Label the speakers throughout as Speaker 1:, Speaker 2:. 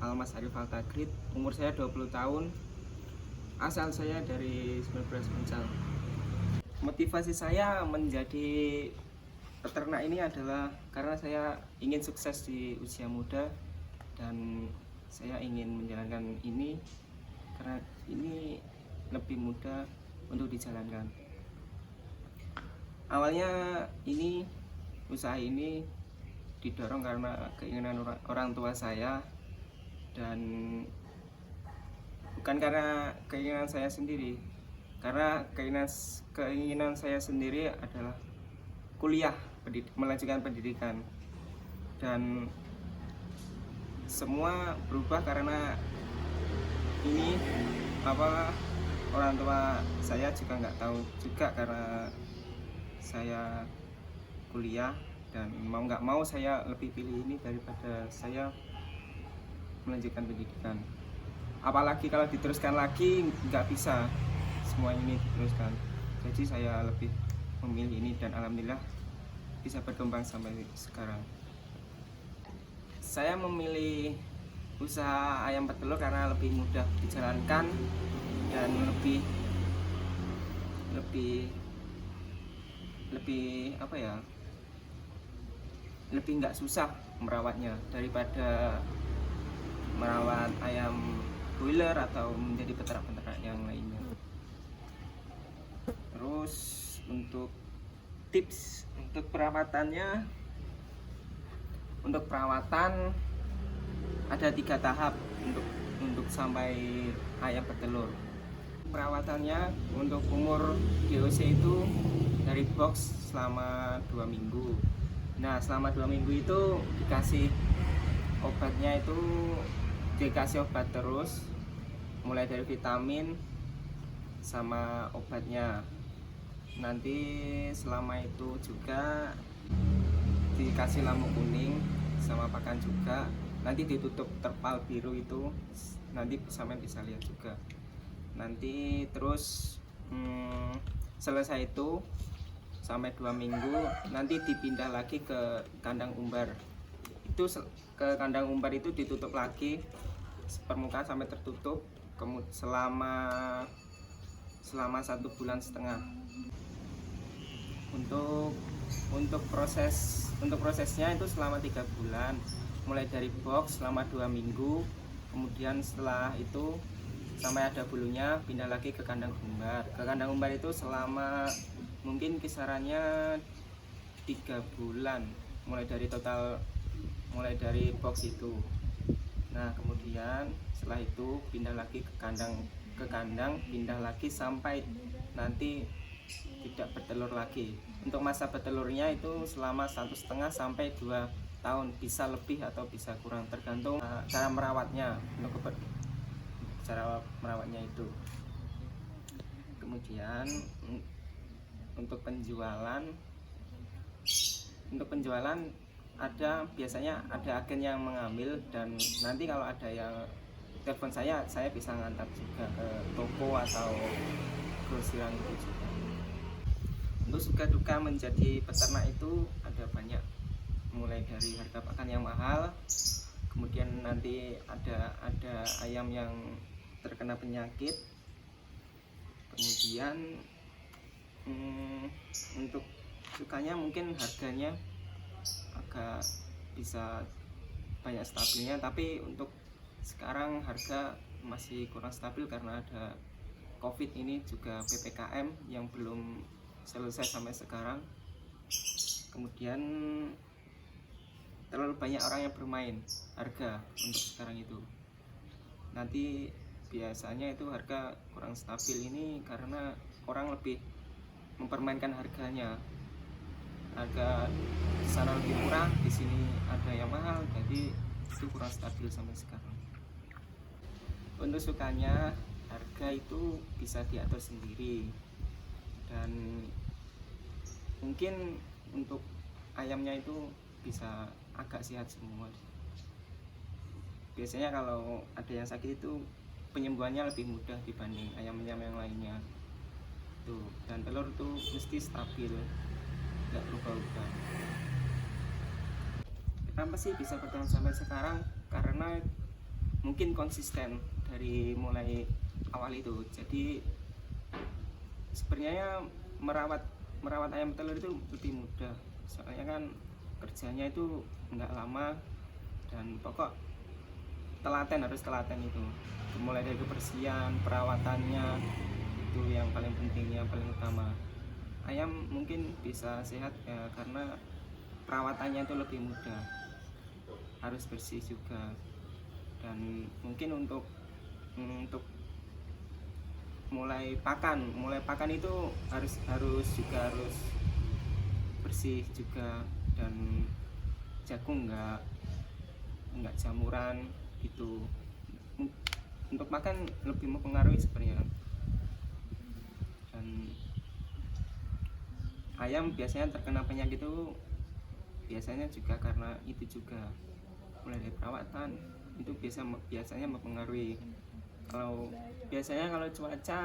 Speaker 1: Almas Arif Altagrid, umur saya 20 tahun, asal saya dari Sumber Mencal. Motivasi saya menjadi peternak ini adalah karena saya ingin sukses di usia muda dan saya ingin menjalankan ini karena ini lebih mudah untuk dijalankan. Awalnya usaha ini didorong karena keinginan orang tua saya dan bukan karena keinginan saya sendiri, karena keinginan saya sendiri adalah kuliah, melanjutkan pendidikan, dan semua berubah karena ini orang tua saya juga nggak tahu juga karena saya kuliah dan mau nggak mau saya lebih pilih ini daripada saya melanjutkan pendidikan. Apalagi kalau diteruskan lagi nggak bisa semua ini diteruskan. Jadi saya lebih memilih ini dan alhamdulillah bisa berkembang sampai sekarang. Saya memilih usaha ayam petelur karena lebih mudah dijalankan dan lebih nggak susah merawatnya daripada merawat ayam broiler atau menjadi peternak-peternak yang lainnya. Terus untuk tips untuk perawatan ada 3 tahap untuk sampai ayam petelur. Perawatannya untuk umur DOC itu dari box selama 2 minggu. Nah, selama 2 minggu itu dikasih obat terus, mulai dari vitamin sama obatnya. Nanti selama itu juga dikasih lampu kuning sama pakan juga. Nanti ditutup terpal biru itu, nanti sampai bisa lihat juga. Nanti terus selesai itu sampai 2 minggu nanti dipindah lagi ke kandang umbar. Itu ke kandang umbar itu ditutup lagi permukaan sampai tertutup selama 1,5 bulan. Untuk prosesnya itu selama 3 bulan, mulai dari box selama 2 minggu, kemudian setelah itu sampai ada bulunya pindah lagi ke kandang umbar. Ke kandang umbar itu selama mungkin kisarannya 3 bulan, mulai dari box itu. Nah, kemudian setelah itu pindah lagi ke kandang, pindah lagi sampai nanti tidak bertelur lagi. Untuk masa bertelurnya itu selama 1,5 sampai 2 tahun, bisa lebih atau bisa kurang tergantung cara merawatnya. Itu kemudian untuk penjualan biasanya ada agen yang mengambil, dan nanti kalau ada yang telepon saya bisa ngantar juga ke toko atau grosiran gitu juga. Untuk suka duka menjadi peternak itu ada banyak, mulai dari harga pakan yang mahal, kemudian nanti ada ayam yang terkena penyakit, kemudian untuk sukanya mungkin harganya agak bisa banyak stabilnya, tapi untuk sekarang harga masih kurang stabil karena ada COVID ini, juga PPKM yang belum selesai sampai sekarang. Kemudian terlalu banyak orang yang bermain harga untuk sekarang itu. Nanti biasanya itu harga kurang stabil ini karena orang lebih mempermainkan harganya. Harga di sana lebih murah, di sini ada yang mahal, jadi itu kurang stabil sampai sekarang. Untuk sukanya, harga itu bisa diatur sendiri, dan mungkin untuk ayamnya itu bisa agak sehat semua. Biasanya kalau ada yang sakit itu penyembuhannya lebih mudah dibanding ayam-ayam yang lainnya tuh, dan telur tuh mesti stabil, nggak berubah-ubah. Kenapa sih bisa bertahan sampai sekarang? Karena mungkin konsisten dari mulai awal itu. Jadi sebenarnya merawat ayam telur itu lebih mudah, soalnya kan kerjanya itu nggak lama dan pokok harus telaten itu, mulai dari kebersihan, perawatannya itu yang paling penting, yang paling utama. Ayam mungkin bisa sehat ya karena perawatannya itu lebih mudah, harus bersih juga. Dan mungkin untuk mulai pakan itu harus bersih juga, dan jagung nggak jamuran gitu. Untuk makan lebih mempengaruhi sebenarnya. Dan ayam biasanya terkena penyakit itu biasanya juga karena itu juga, mulai dari perawatan itu biasanya mempengaruhi. Kalau cuaca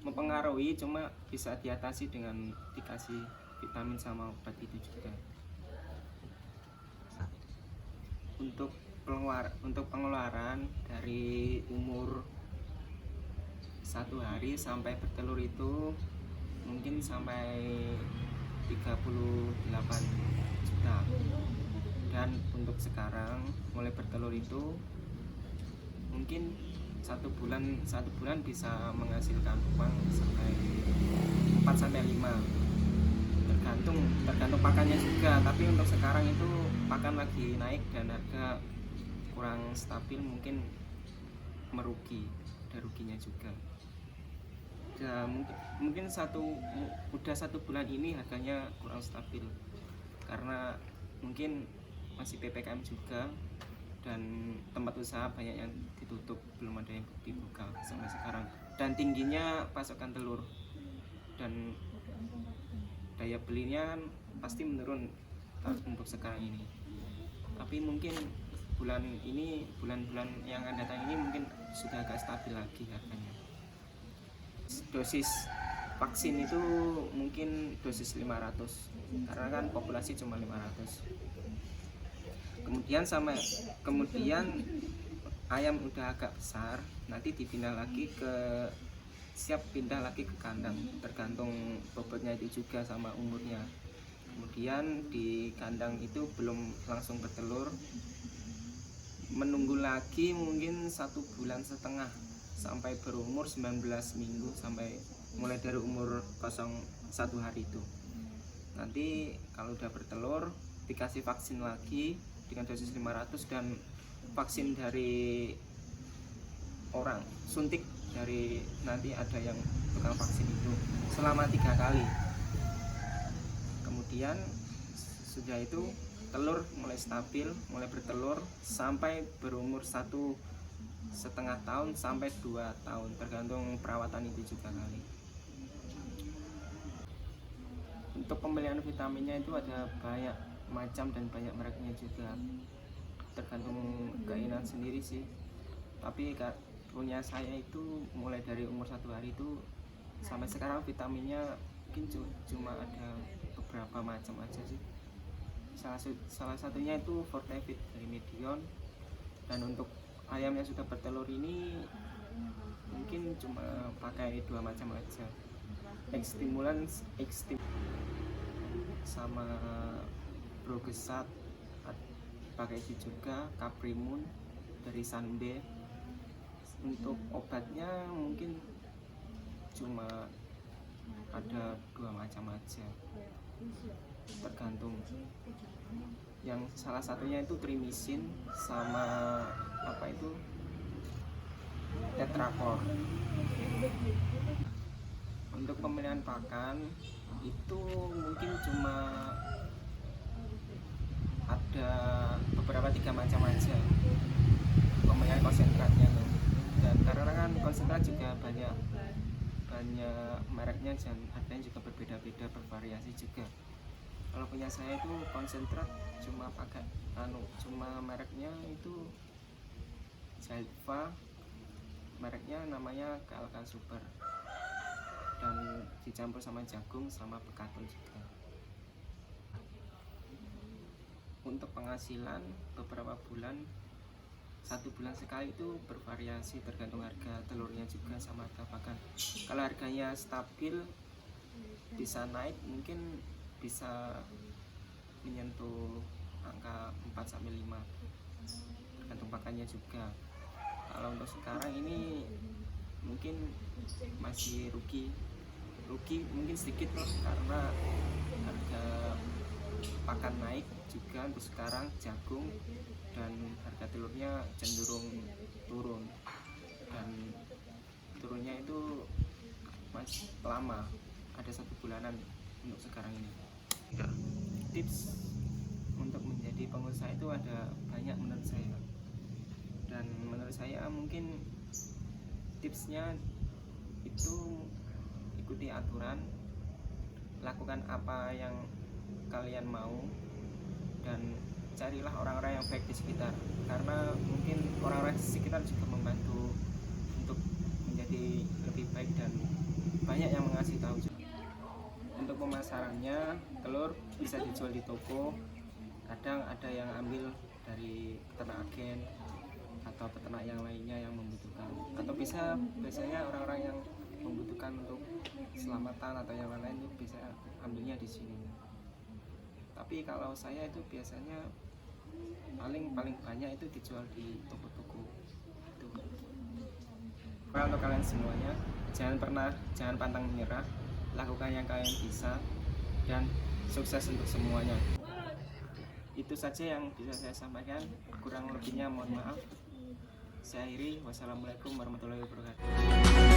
Speaker 1: mempengaruhi, cuma bisa diatasi dengan dikasih vitamin sama obat itu juga. Untuk pengeluaran dari umur 1 hari sampai bertelur itu mungkin sampai 38 juta. Dan untuk sekarang mulai bertelur itu mungkin satu bulan bisa menghasilkan uang sampai 4-5, tergantung pakannya juga. Tapi untuk sekarang itu pakan lagi naik dan harga kurang stabil, mungkin ada ruginya juga. Ya, mungkin udah 1 bulan ini harganya kurang stabil karena mungkin masih PPKM juga, dan tempat usaha banyak yang ditutup, belum ada yang dibuka sampai sekarang. Dan tingginya pasokan telur dan daya belinya pasti menurun untuk sekarang ini. Tapi mungkin bulan-bulan yang akan datang ini mungkin sudah agak stabil lagi harganya. Dosis vaksin itu mungkin dosis 500 karena kan populasi cuma 500. Kemudian ayam udah agak besar, nanti siap pindah lagi ke kandang, tergantung bobotnya itu juga sama umurnya. Kemudian di kandang itu belum langsung bertelur, menunggu lagi mungkin 1,5 bulan sampai berumur 19 minggu, sampai mulai dari umur 1 hari itu. Nanti kalau udah bertelur dikasih vaksin lagi dengan dosis 500, dan vaksin dari orang, suntik dari nanti ada yang tukang vaksin itu selama 3 kali. Kemudian sudah itu telur mulai stabil, mulai bertelur sampai berumur 1,5 tahun sampai 2 tahun, tergantung perawatan itu juga kali. Untuk pembelian vitaminnya itu ada banyak macam dan banyak mereknya juga, tergantung keinginan sendiri sih. Tapi punya saya itu mulai dari umur 1 hari itu sampai sekarang vitaminnya mungkin cuma ada beberapa macam aja sih. Salah satunya itu Fortevit dari Medion. Dan untuk ayam yang sudah bertelur ini mungkin cuma pakai 2 macam aja, X-Stimulans sama Brogesat pakai itu juga, Caprimun dari Sanbe. Untuk obatnya mungkin cuma ada 2 macam aja, tergantung. Yang salah satunya itu Trimisin sama Tetracor. Untuk pemilihan pakan itu mungkin cuma ada beberapa 3 macam aja pemilihan konsentratnya tuh. Dan karena kan konsentrat juga banyak mereknya dan harganya juga berbeda-beda, bervariasi juga. Kalau punya saya itu konsentrat cuma pakai cuma mereknya itu Jalva, mereknya namanya KLK Super, dan dicampur sama jagung sama bekatul juga. Untuk penghasilan beberapa bulan 1 bulan sekali itu bervariasi tergantung harga telurnya juga sama harga pakan. Kalau harganya stabil bisa naik, mungkin bisa menyentuh angka 4-5, tergantung pakannya juga. Kalau untuk sekarang ini mungkin masih rugi mungkin sedikit loh, karena harga pakan naik juga untuk sekarang, jagung dan harga telurnya cenderung turun, dan turunnya itu masih lama, ada 1 bulanan untuk sekarang ini. Tips untuk menjadi pengusaha itu ada banyak menurut saya, dan menurut saya mungkin tipsnya itu ikuti aturan, lakukan apa yang kalian mau, dan carilah orang-orang yang baik di sekitar, karena mungkin orang-orang di sekitar juga membantu untuk menjadi lebih baik dan banyak yang mengasih tahu. Untuk pemasarannya, telur bisa dijual di toko, kadang ada yang ambil dari peternak agen atau peternak yang lainnya yang membutuhkan, atau biasanya orang-orang yang membutuhkan untuk keselamatan atau yang lain itu bisa ambilnya di sini. Tapi kalau saya itu biasanya paling banyak itu dijual di toko-toko itu. Untuk kalian semuanya, jangan pantang menyerah, lakukan yang kalian bisa, dan sukses untuk semuanya. Itu saja yang bisa saya sampaikan, kurang lebihnya mohon maaf. Saya akhiri, wassalamualaikum warahmatullahi wabarakatuh.